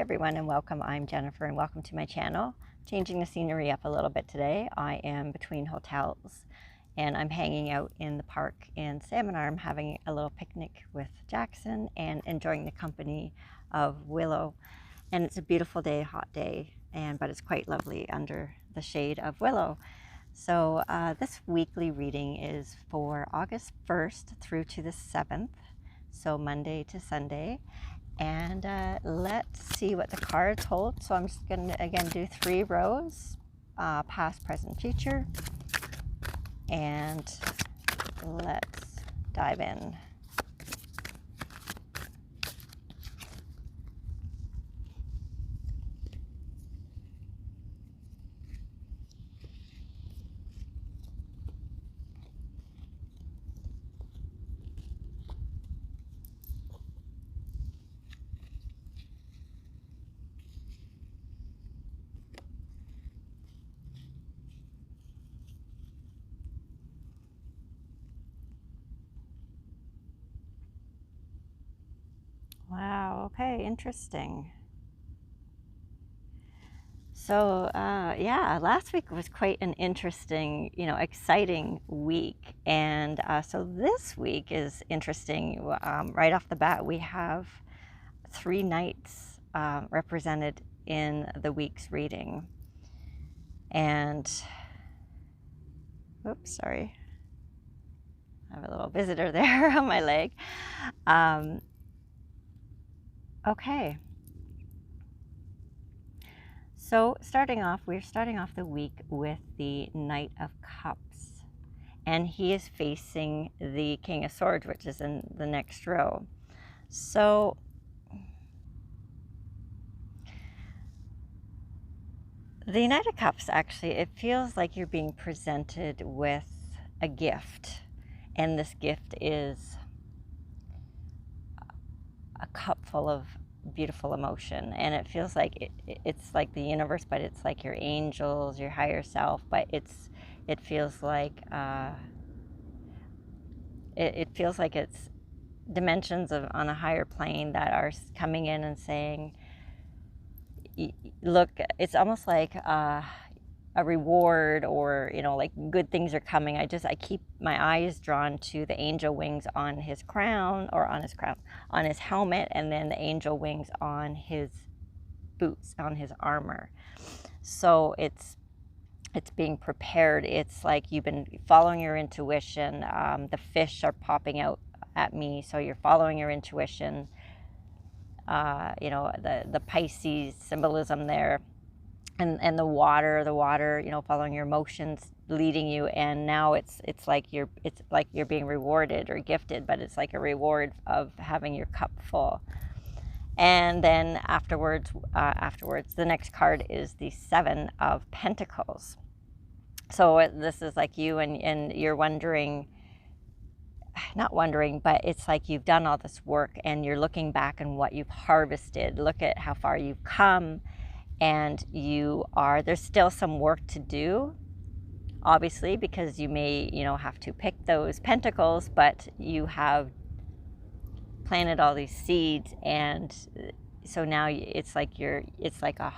everyone, and welcome. I'm Jennifer, and welcome to my channel. Changing the scenery up a little bit today. I am between hotels, and I'm hanging out in the park in Salmon Arm, having a little picnic with Jackson and enjoying the company of Willow. And it's a beautiful day, hot day, but it's quite lovely under the shade of Willow. So this weekly reading is for August 1st through to the 7th, so Monday to Sunday. And let's see what the cards hold. So I'm just going to again do 3 rows, past, present, future, and let's dive in. Wow, okay, interesting. So, yeah, last week was quite an interesting, exciting week. And so this week is interesting. Right off the bat, we have 3 nights represented in the week's reading. And, oops, sorry. I have a little visitor there on my leg. Okay. So we're starting off the week with the Knight of Cups. And he is facing the King of Swords, which is in the next row. So the Knight of Cups, actually, it feels like you're being presented with a gift. And this gift is a cup full of beautiful emotion, and it feels like it's like the universe, but it's like your angels, your higher self, but it feels like it feels like it's dimensions on a higher plane that are coming in and saying, look, it's almost like a reward, or like good things are coming. I keep my eyes drawn to the angel wings on his crown, or on his helmet, and then the angel wings on his boots, on his armor. So it's being prepared. It's like you've been following your intuition. The fish are popping out at me, so you're following your intuition. The Pisces symbolism there. And the water, following your emotions, leading you, and now it's like you're being rewarded or gifted, but it's like a reward of having your cup full. And then afterwards, the next card is the 7 of Pentacles. So this is like you, and you're not wondering, but it's like you've done all this work, and you're looking back on what you've harvested. Look at how far you've come. And there's still some work to do, obviously, because you may, have to pick those pentacles, but you have planted all these seeds, and so now it's like a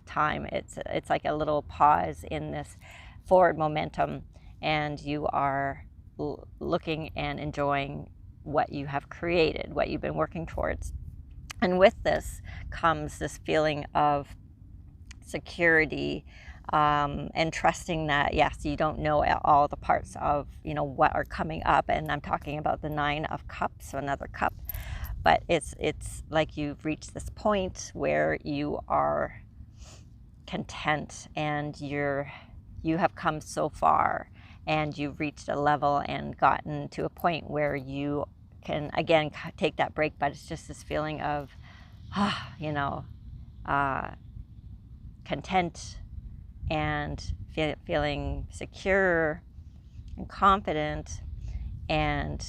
time. It's like a little pause in this forward momentum, and you are looking and enjoying what you have created, what you've been working towards. And with this comes this feeling of security, and trusting that, yes, you don't know all the parts of what are coming up. And I'm talking about the 9 of Cups, so another cup, but it's like you've reached this point where you are content, and you have come so far, and you've reached a level and gotten to a point where you can again take that break. But it's just this feeling of content, and feeling secure and confident, and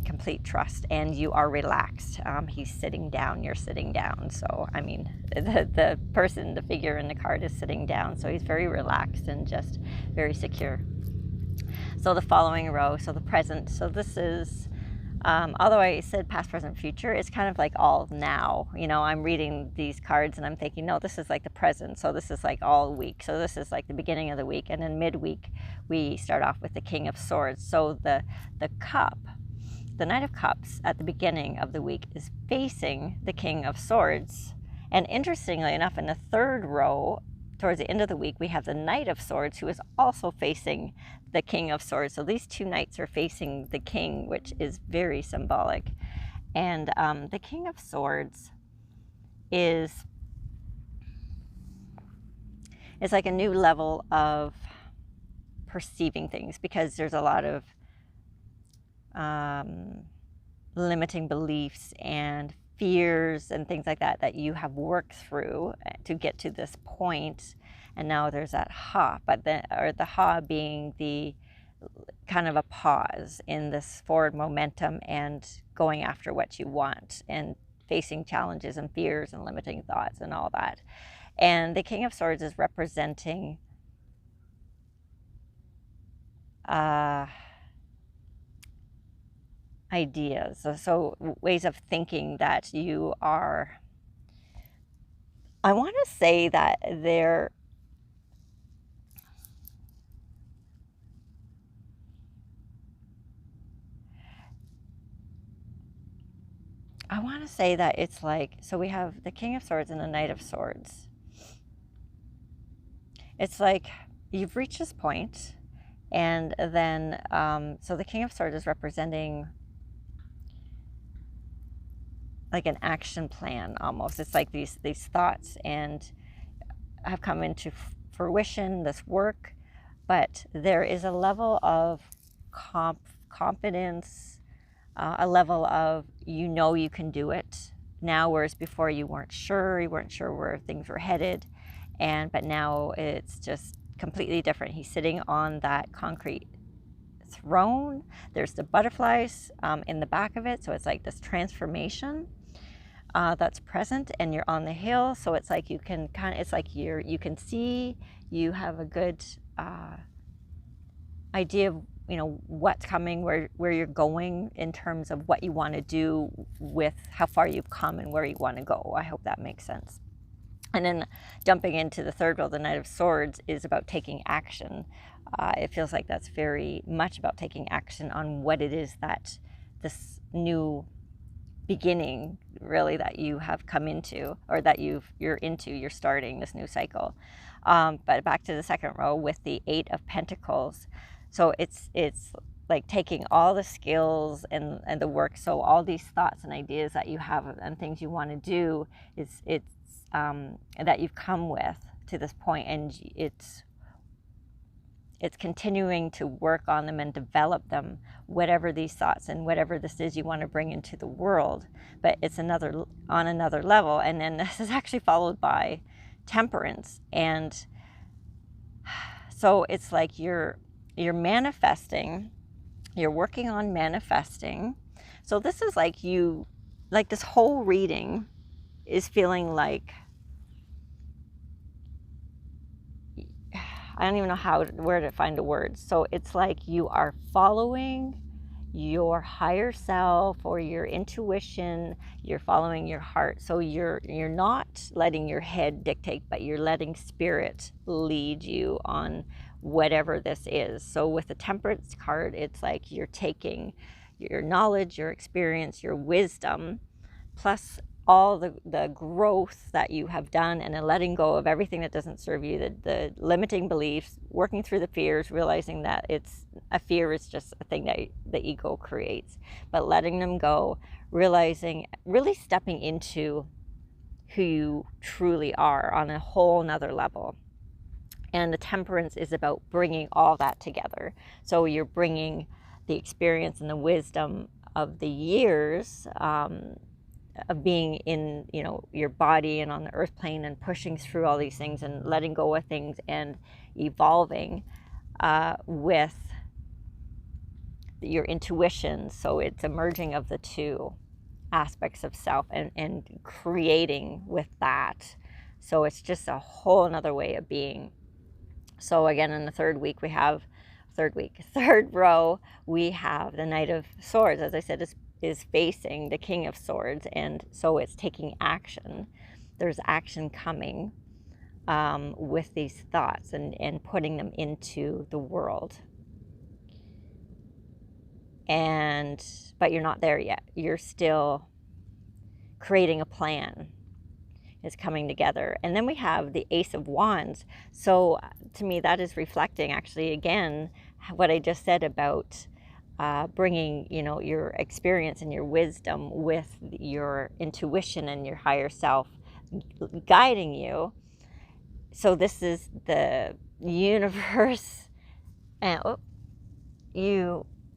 complete trust, and you are relaxed. He's sitting down, you're sitting down. So I mean, the figure in the card is sitting down, so he's very relaxed and just very secure. So the following row, so the present, so this is Although I said past, present, future, it's kind of like all now. You know, I'm reading these cards and I'm thinking, no, this is like the present. So this is like all week. So this is like the beginning of the week. And then midweek, we start off with the King of Swords. So the cup, the Knight of Cups at the beginning of the week is facing the King of Swords. And interestingly enough, in the third row, towards the end of the week, we have the Knight of Swords, who is also facing the King of Swords. So these two knights are facing the king, which is very symbolic. And the King of Swords is like a new level of perceiving things, because there's a lot of limiting beliefs and fears and things like that that you have worked through to get to this point. And now there's that ha, but the ha being the kind of a pause in this forward momentum and going after what you want and facing challenges and fears and limiting thoughts and all that. And the King of Swords is representing ideas, so ways of thinking that you are, I want to say that they're, I want to say that it's like, so we have the King of Swords and the Knight of Swords. It's like you've reached this point, and then, so the King of Swords is representing like an action plan almost. It's like these thoughts and have come into fruition, this work, but there is a level of confidence, a level of, you know, you can do it now, whereas before you weren't sure where things were headed. But now it's just completely different. He's sitting on that concrete throne. There's the butterflies in the back of it, so it's like this transformation that's present, and you're on the hill, so it's like you can it's like you can see, you have a good idea of, you know, what's coming, where you're going in terms of what you want to do with how far you've come and where you want to go. I hope that makes sense. And then jumping into the third row, the Knight of Swords is about taking action. It feels like that's very much about taking action on what it is that this new beginning, really, that you have come into, or that you're starting this new cycle. But back to the second row with the Eight of Pentacles. So it's like taking all the skills and the work. So all these thoughts and ideas that you have and things you want to do, it's that you've come with to this point, and it's continuing to work on them and develop them, whatever these thoughts and whatever this is you want to bring into the world. But it's on another level. And then this is actually followed by Temperance. And so it's like you're manifesting, you're working on manifesting. So this is like this whole reading is feeling like, I don't even know where to find the words. So it's like you are following your higher self or your intuition. You're following your heart. So you're not letting your head dictate, but you're letting spirit lead you on whatever this is. So with the Temperance card, it's like you're taking your knowledge, your experience, your wisdom, plus all the growth that you have done, and then letting go of everything that doesn't serve you, the limiting beliefs, working through the fears, realizing that a fear is just a thing that the ego creates, but letting them go, realizing, really stepping into who you truly are on a whole nother level. And the Temperance is about bringing all that together. So you're bringing the experience and the wisdom of the years, of being in, you know, your body and on the earth plane, and pushing through all these things and letting go of things and evolving with your intuition. So it's a merging of the two aspects of self and creating with that. So it's just a whole another way of being. So again, in the third row, we have the Knight of Swords. As I said, is facing the King of Swords, and so it's taking action. There's action coming with these thoughts and putting them into the world. But you're not there yet. You're still creating a plan. Is coming together. And then we have the Ace of Wands. So to me, that is reflecting actually again what I just said about bringing, you know, your experience and your wisdom with your intuition and your higher self guiding you. So this is the universe, and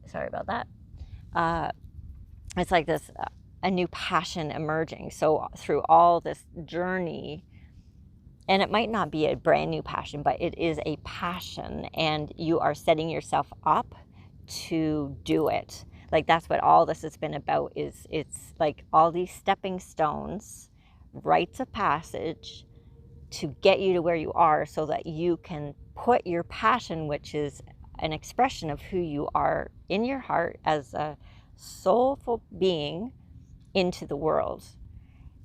sorry about that. It's like this a new passion emerging. So through all this journey, and it might not be a brand new passion, but it is a passion, and you are setting yourself up to do it. Like that's what all this has been about. It's like all these stepping stones, rites of passage to get you to where you are, so that you can put your passion, which is an expression of who you are in your heart as a soulful being, into the world.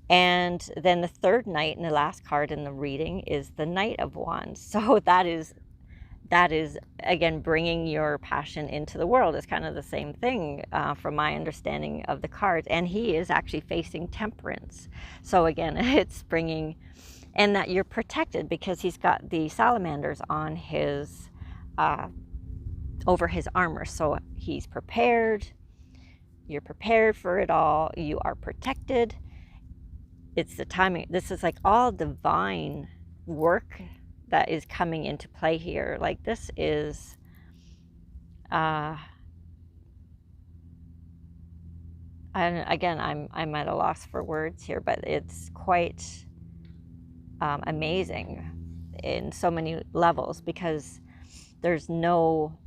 And then the third night, and the last card in the reading, is the Knight of Wands. So that is again bringing your passion into the world. It's kind of the same thing from my understanding of the cards. And he is actually facing Temperance. So again, it's bringing, and that you're protected because he's got the salamanders on his over his armor. So he's prepared. You're prepared for it all. You are protected. It's the timing. This is like all divine work that is coming into play here. Like this is, and again, I'm at a loss for words here, but it's quite amazing in so many levels, because there's no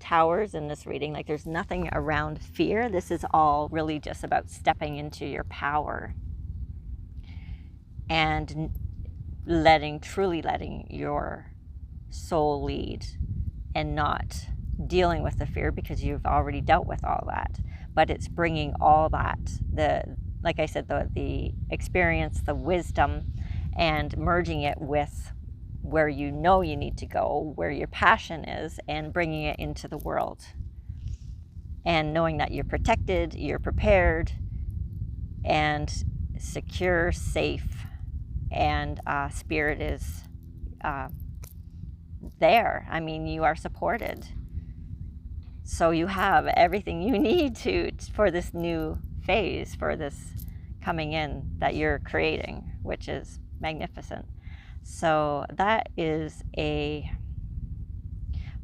towers in this reading. Like there's nothing around fear. This is all really just about stepping into your power and truly letting your soul lead, and not dealing with the fear, because you've already dealt with all that. But it's bringing all that, like I said, the experience, the wisdom, and merging it with where you know you need to go, where your passion is, and bringing it into the world. And knowing that you're protected, you're prepared, and secure, safe, and spirit is there. I mean, you are supported. So you have everything you need for this new phase, for this coming in that you're creating, which is magnificent. So that is a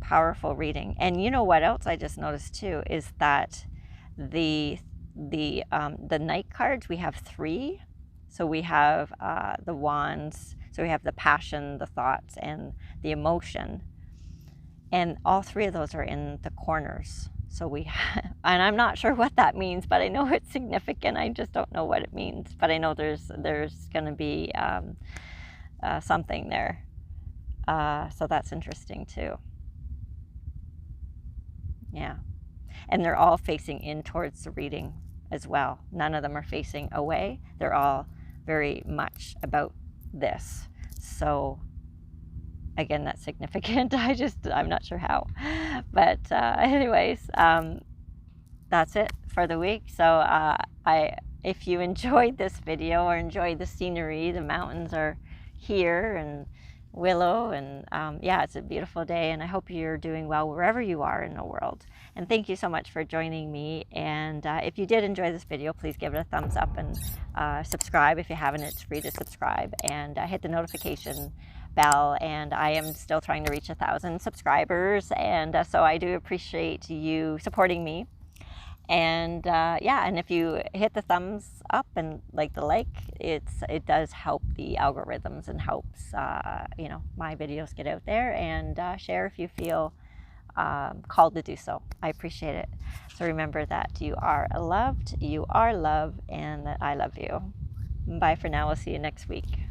powerful reading. And you know what else I just noticed too is that the night cards, we have 3. So we have the wands. So we have the passion, the thoughts, and the emotion. And all 3 of those are in the corners. So and I'm not sure what that means, but I know it's significant. I just don't know what it means. But I know there's going to be something there. So that's interesting too. Yeah. And they're all facing in towards the reading as well. None of them are facing away. They're all very much about this. So again, that's significant. I'm not sure how. But anyways, that's it for the week. So if you enjoyed this video or enjoyed the scenery, the mountains are here, and Willow, and yeah, it's a beautiful day, and I hope you're doing well wherever you are in the world. And thank you so much for joining me. And if you did enjoy this video, please give it a thumbs up, and subscribe if you haven't. It's free to subscribe, and hit the notification bell. And I am still trying to reach 1,000 subscribers, and so I do appreciate you supporting me. And yeah, and if you hit the thumbs up and like, it does help the algorithms, and helps you know, my videos get out there. And share if you feel called to do so. I appreciate it. So remember that you are loved, you are love, and that I love you. Bye for now. We'll see you next week.